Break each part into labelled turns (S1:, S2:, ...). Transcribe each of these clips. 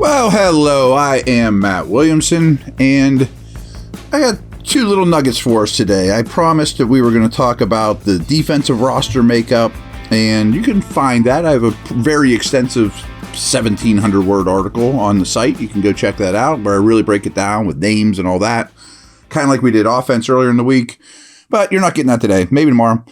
S1: Well, hello, I am Matt Williamson, and I got two little nuggets for us today. I promised that we were going to talk about the defensive roster makeup, and you can find that. I have a very extensive 1,700-word article on the site. You can go check that out, where I really break it down with names and all that, kind of like we did offense earlier in the week, but you're not getting that today. Maybe tomorrow.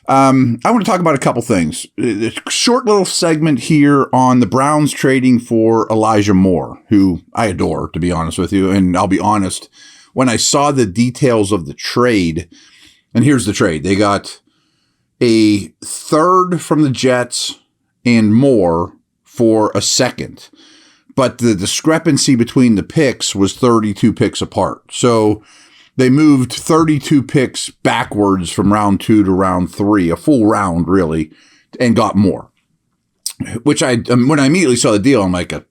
S1: I want to talk about a couple things. A short little segment here on the Browns trading for Elijah Moore, who I adore, to be honest with you. And I'll be honest, when I saw the details of the trade, and here's the trade. They got a third from the Jets and more for a second. But the discrepancy between the picks was 32 picks apart. So they moved 32 picks backwards from round 2 to round 3, a full round really, and got more. Which when I immediately saw the deal, I'm like, a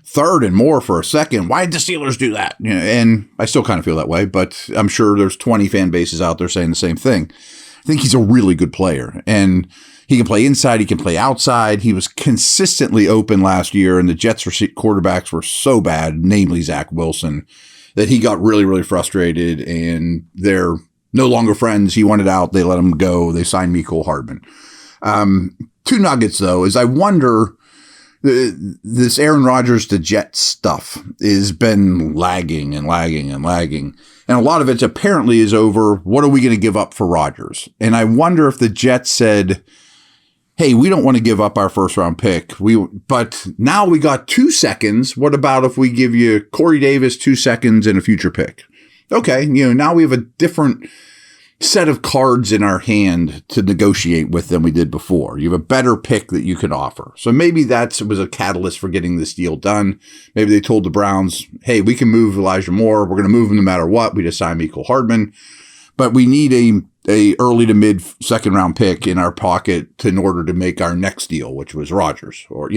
S1: third and more for a second. Why did the Steelers do that? You know, and I still kind of feel that way, but I'm sure there's 20 fan bases out there saying the same thing. I think he's a really good player, and he can play inside, he can play outside. He was consistently open last year, and the Jets quarterbacks were so bad, namely Zach Wilson, that he got really, really frustrated, and they're no longer friends. He wanted out. They let him go. They signed Mecole Hardman. Two nuggets, though, is I wonder, this Aaron Rodgers to Jets stuff has been lagging and lagging and lagging. And a lot of it apparently is over, what are we going to give up for Rodgers? And I wonder if the Jets said, hey, we don't want to give up our first round pick. But now we got 2 seconds. What about if we give you Corey Davis 2 seconds and a future pick? Okay, now we have a different set of cards in our hand to negotiate with than we did before. You have a better pick that you could offer. So maybe that was a catalyst for getting this deal done. Maybe they told the Browns, hey, we can move Elijah Moore. We're going to move him no matter what. We just signed Mecole Hardman. But we need a early to mid second round pick in our pocket in order to make our next deal, which was Rodgers, or,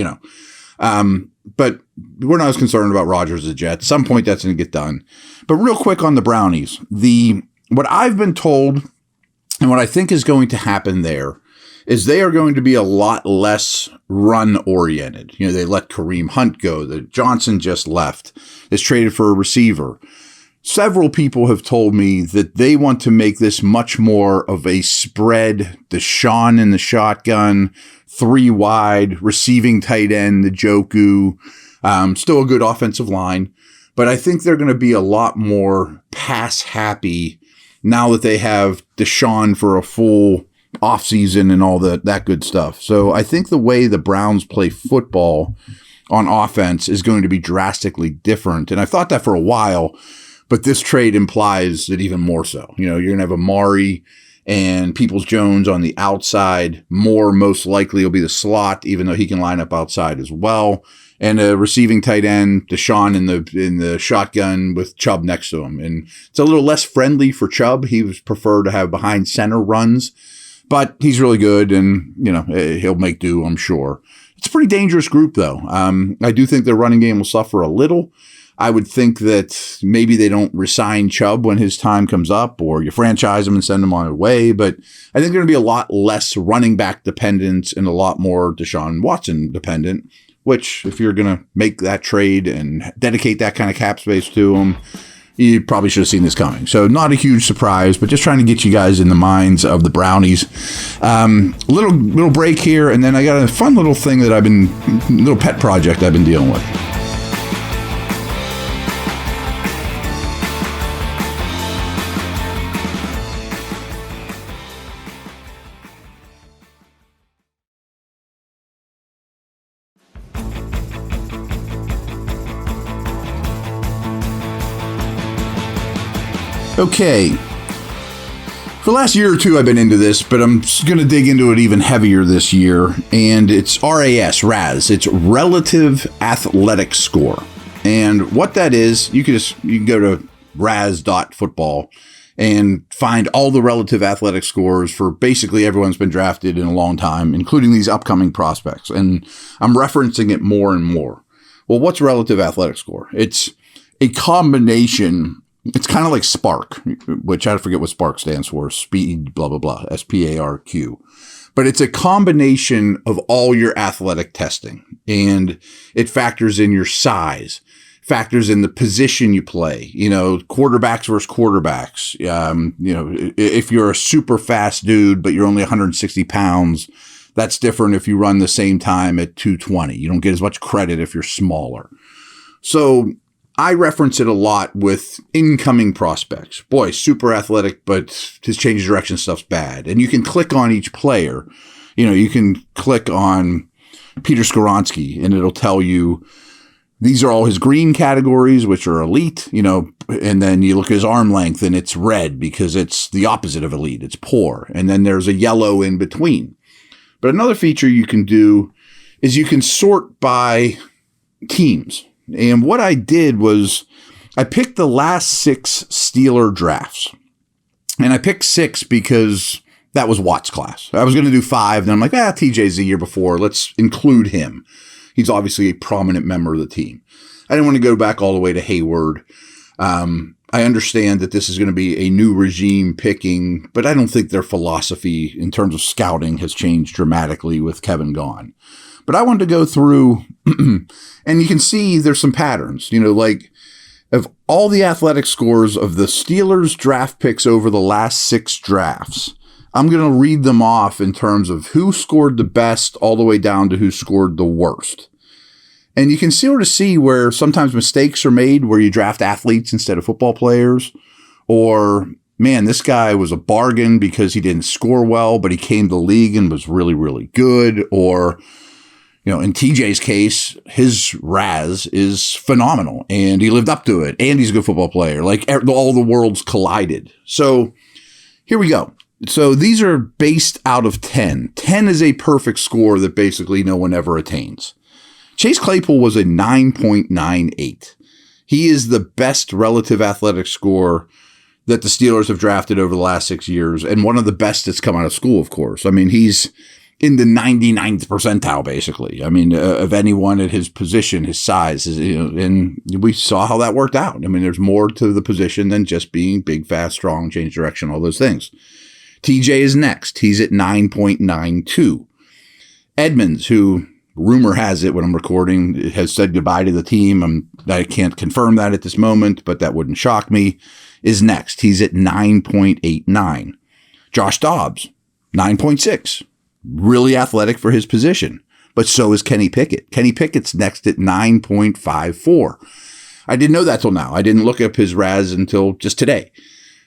S1: but we're not as concerned about Rodgers as the Jets. At some point that's going to get done. But real quick on the Brownies, what I've been told and what I think is going to happen there is they are going to be a lot less run oriented. They let Kareem Hunt go. The Johnson just left. It's traded for a receiver. Several people have told me that they want to make this much more of a spread, Deshaun in the shotgun, 3 wide, receiving tight end, the Njoku, still a good offensive line. But I think they're going to be a lot more pass happy now that they have Deshaun for a full offseason and all that good stuff. So I think the way the Browns play football on offense is going to be drastically different. And I've thought that for a while. But this trade implies that even more so. You're going to have Amari and Peoples-Jones on the outside. Moore most likely will be the slot, even though he can line up outside as well. And a receiving tight end, Deshaun in the shotgun with Chubb next to him. And it's a little less friendly for Chubb. He would prefer to have behind center runs. But he's really good, and he'll make do, I'm sure. It's a pretty dangerous group, though. I do think their running game will suffer a little. I would think that maybe they don't resign Chubb when his time comes up, or you franchise him and send him on his way. But I think they're going to be a lot less running back dependent and a lot more Deshaun Watson dependent, which if you're going to make that trade and dedicate that kind of cap space to him, you probably should have seen this coming. So not a huge surprise, but just trying to get you guys in the minds of the Brownies. Little break here, and then I got a fun little thing that little pet project I've been dealing with. Okay, for the last year or two I've been into this, but I'm going to dig into it even heavier this year, and it's RAS. It's Relative Athletic Score. And what that is, you can go to ras.football and find all the relative athletic scores for basically everyone's been drafted in a long time, including these upcoming prospects. And I'm referencing it more and more. Well, what's relative athletic score? It's a combination. It's kind of like SPARQ, which I forget what SPARQ stands for, speed, blah, blah, blah, SPARQ. But it's a combination of all your athletic testing. and it factors in your size, factors in the position you play, quarterbacks versus quarterbacks. If you're a super fast dude, but you're only 160 pounds, that's different if you run the same time at 220. You don't get as much credit if you're smaller. So I reference it a lot with incoming prospects. Boy, super athletic, but his change of direction stuff's bad. And you can click on each player. You can click on Peter Skoronski, and it'll tell you these are all his green categories, which are elite, and then you look at his arm length and it's red because it's the opposite of elite. It's poor. And then there's a yellow in between. But another feature you can do is you can sort by teams. And what I did was I picked the last 6 Steeler drafts. And I picked 6 because that was Watt's class. I was going to do 5. Then I'm like, TJ's the year before. Let's include him. He's obviously a prominent member of the team. I didn't want to go back all the way to Hayward. I understand that this is going to be a new regime picking, but I don't think their philosophy in terms of scouting has changed dramatically with Kevin gone. But I wanted to go through, and you can see there's some patterns, like of all the athletic scores of the Steelers draft picks over the last 6 drafts. I'm going to read them off in terms of who scored the best all the way down to who scored the worst. And you can sort of see where sometimes mistakes are made where you draft athletes instead of football players. Or, man, this guy was a bargain because he didn't score well, but he came to the league and was really, really good. Or, in TJ's case, his RAS is phenomenal and he lived up to it and he's a good football player. Like all the worlds collided. So here we go. So these are based out of 10. 10 is a perfect score that basically no one ever attains. Chase Claypool was a 9.98. He is the best relative athletic score that the Steelers have drafted over the last 6 years, and one of the best that's come out of school, of course. I mean, he's in the 99th percentile, basically. I mean, of anyone at his position, his size, and we saw how that worked out. I mean, there's more to the position than just being big, fast, strong, change direction, all those things. TJ is next. He's at 9.92. Edmonds, who rumor has it when I'm recording, has said goodbye to the team. I can't confirm that at this moment, but that wouldn't shock me, is next. He's at 9.89. Josh Dobbs, 9.6. Really athletic for his position, but so is Kenny Pickett. Kenny Pickett's next at 9.54. I didn't know that till now. I didn't look up his RAS until just today.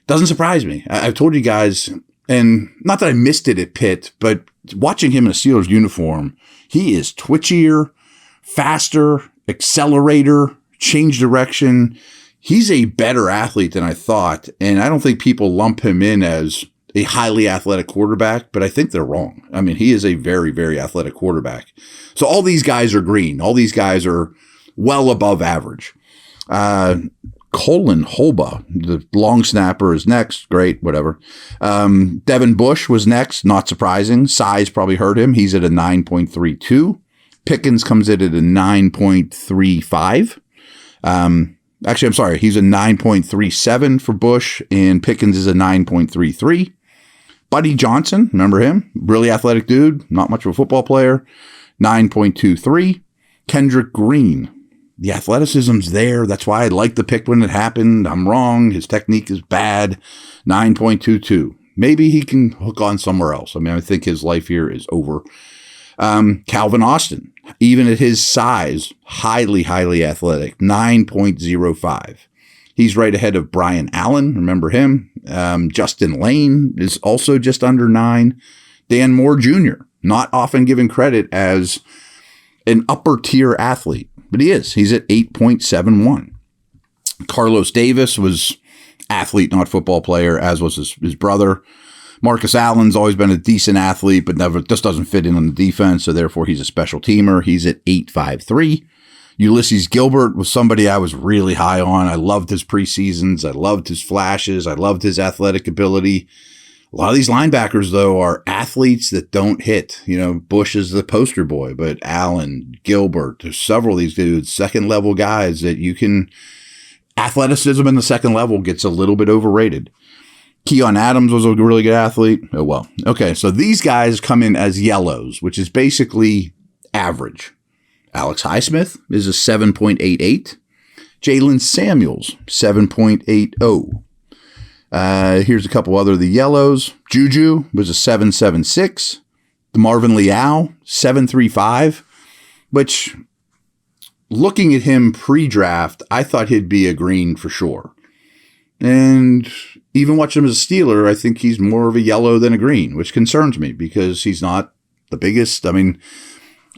S1: Doesn't surprise me. I've told you guys, and not that I missed it at Pitt, but watching him in a Steelers uniform, he is twitchier, faster, accelerator, change direction. He's a better athlete than I thought, and I don't think people lump him in as a highly athletic quarterback, but I think they're wrong. I mean, he is a very, very athletic quarterback. So all these guys are green. All these guys are well above average. Colin Holba, the long snapper, is next. Great, whatever. Devin Bush was next. Not surprising. Size probably hurt him. He's at a 9.32. Pickens comes in at a 9.35. Actually, I'm sorry. He's a 9.37 for Bush, and Pickens is a 9.33. Buddy Johnson, remember him? Really athletic dude. Not much of a football player. 9.23. Kendrick Green. The athleticism's there. That's why I liked the pick when it happened. I'm wrong. His technique is bad. 9.22. Maybe he can hook on somewhere else. I mean, I think his life here is over. Calvin Austin, even at his size, highly, highly athletic. 9.05. He's right ahead of Brian Allen. Remember him? Justin Lane is also just under 9. Dan Moore Jr., not often given credit as an upper tier athlete. But he is. He's at 8.71. Carlos Davis was athlete, not football player, as was his brother. Marcus Allen's always been a decent athlete, but never just doesn't fit in on the defense, so therefore he's a special teamer. He's at 8.53. Ulysses Gilbert was somebody I was really high on. I loved his preseasons. I loved his flashes. I loved his athletic ability. A lot of these linebackers, though, are athletes that don't hit. Bush is the poster boy, but Allen, Gilbert, there's several of these dudes, second-level guys that you can – athleticism in the second level gets a little bit overrated. Keon Adams was a really good athlete. Oh, well. Okay, so these guys come in as yellows, which is basically average. Alex Highsmith is a 7.88. Jalen Samuels, 7.80. Here's a couple other of the yellows. Juju was a 7.76. Marvin Leal, 7.35, which, looking at him pre-draft, I thought he'd be a green for sure. And even watching him as a Steeler, I think he's more of a yellow than a green, which concerns me because he's not the biggest. I mean,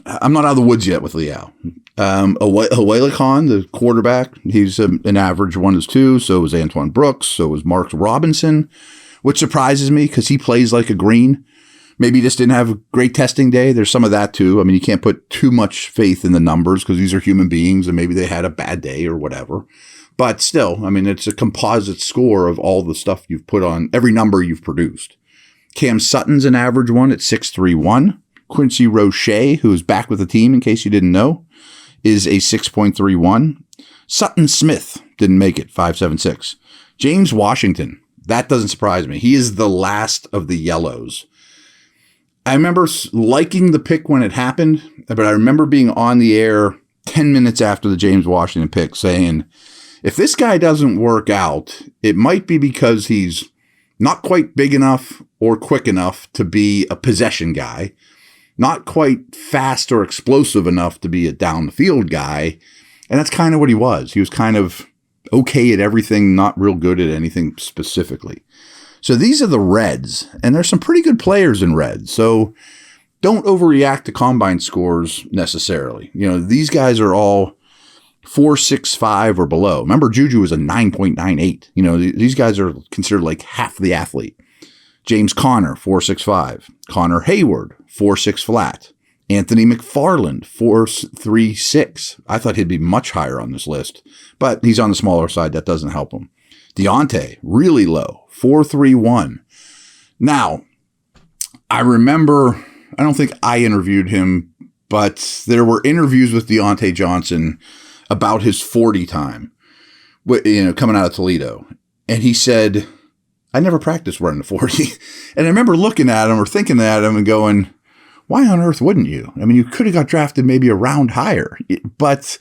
S1: I'm not out of the woods yet with Leal. Awele Khan, the quarterback, he's an average 1-2. So was Antoine Brooks. So was Mark Robinson, which surprises me because he plays like a green. Maybe he just didn't have a great testing day. There's some of that too. I mean, you can't put too much faith in the numbers because these are human beings and maybe they had a bad day or whatever. But still, I mean, it's a composite score of all the stuff you've put on, every number you've produced. Cam Sutton's an average one at 6.31. Quincy Roche, who is back with the team in case you didn't know, is a 6.31. Sutton Smith didn't make it, 5.76. James Washington, that doesn't surprise me. He is the last of the yellows. I remember liking the pick when it happened, but I remember being on the air 10 minutes after the James Washington pick saying, if this guy doesn't work out, it might be because he's not quite big enough or quick enough to be a possession guy, not quite fast or explosive enough to be a down the field guy. And that's kind of what he was. He was kind of okay at everything, not real good at anything specifically. So these are the Reds, and there's some pretty good players in Reds. So don't overreact to combine scores necessarily. You know, these guys are all 4.65 or below. Remember, Juju was a 9.98. You know, these guys are considered like half the athlete. James Conner, 4.65. Connor Hayward, 4.6 flat. Anthony McFarland, 4.36. I thought he'd be much higher on this list, but he's on the smaller side. That doesn't help him. Deontay, really low, 4.31. Now, I remember, I don't think I interviewed him, but there were interviews with Deontay Johnson about his 40 time, you know, coming out of Toledo. And he said, I never practiced running the 40. And I remember looking at him or thinking at him and going, why on earth wouldn't you? I mean, you could have got drafted maybe a round higher, but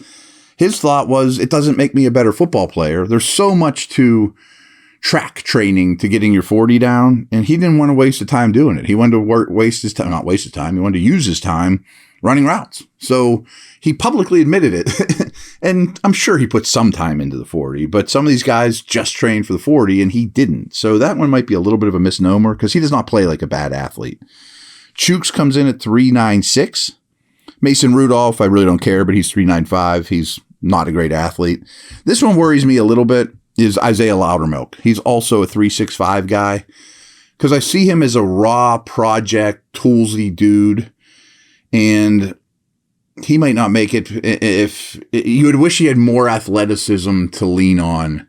S1: his thought was, it doesn't make me a better football player. There's so much to track training to getting your 40 down, and he didn't want to waste the time doing it. He wanted to waste his time, not waste his time. He wanted to use his time running routes. So he publicly admitted it. And I'm sure he put some time into the 40, but some of these guys just trained for the 40 and he didn't. So that one might be a little bit of a misnomer because he does not play like a bad athlete. Chooks comes in at 3.96. Mason Rudolph, I really don't care, but he's 3.95. He's not a great athlete. This one worries me a little bit is Isaiah Loudermilk. He's also a 3.65 guy because I see him as a raw project, toolsy dude, and he might not make it. If you would wish he had more athleticism to lean on,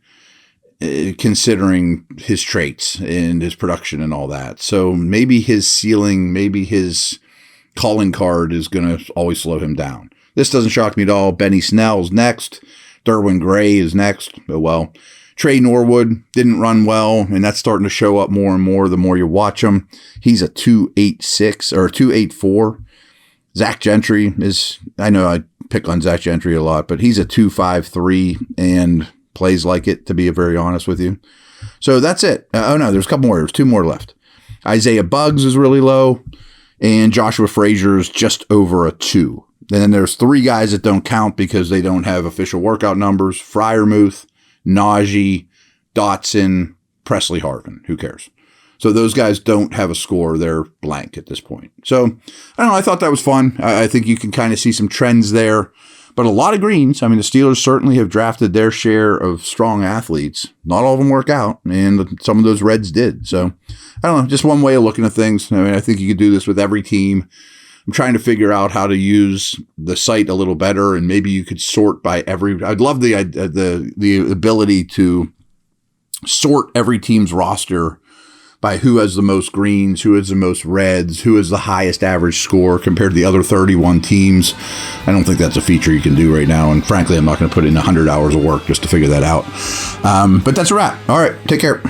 S1: considering his traits and his production and all that. So maybe his ceiling, maybe his calling card is going to always slow him down. This doesn't shock me at all. Benny Snell's next. Derwin Gray is next. Oh, well, Trey Norwood didn't run well, and that's starting to show up more and more the more you watch him. He's a 2.86 or 2.84. Zach Gentry is, I know I pick on Zach Gentry a lot, but he's a 2.53 and plays like it, to be very honest with you. So that's it. Oh, no, there's a couple more. There's two more left. Isaiah Buggs is really low, and Joshua Frazier is just over a 2. And then there's 3 guys that don't count because they don't have official workout numbers. Freiermuth, Najee, Dotson, Presley Harvin. Who cares? So those guys don't have a score. They're blank at this point. So I don't know. I thought that was fun. I think you can kind of see some trends there. But a lot of greens. I mean, the Steelers certainly have drafted their share of strong athletes. Not all of them work out, and some of those Reds did. So I don't know. Just one way of looking at things. I mean, I think you could do this with every team. I'm trying to figure out how to use the site a little better, and maybe you could sort by every. I'd love the ability to sort every team's roster by who has the most greens, who has the most reds, who has the highest average score compared to the other 31 teams. I don't think that's a feature you can do right now, and frankly, I'm not going to put in 100 hours of work just to figure that out. But that's a wrap. All right, take care.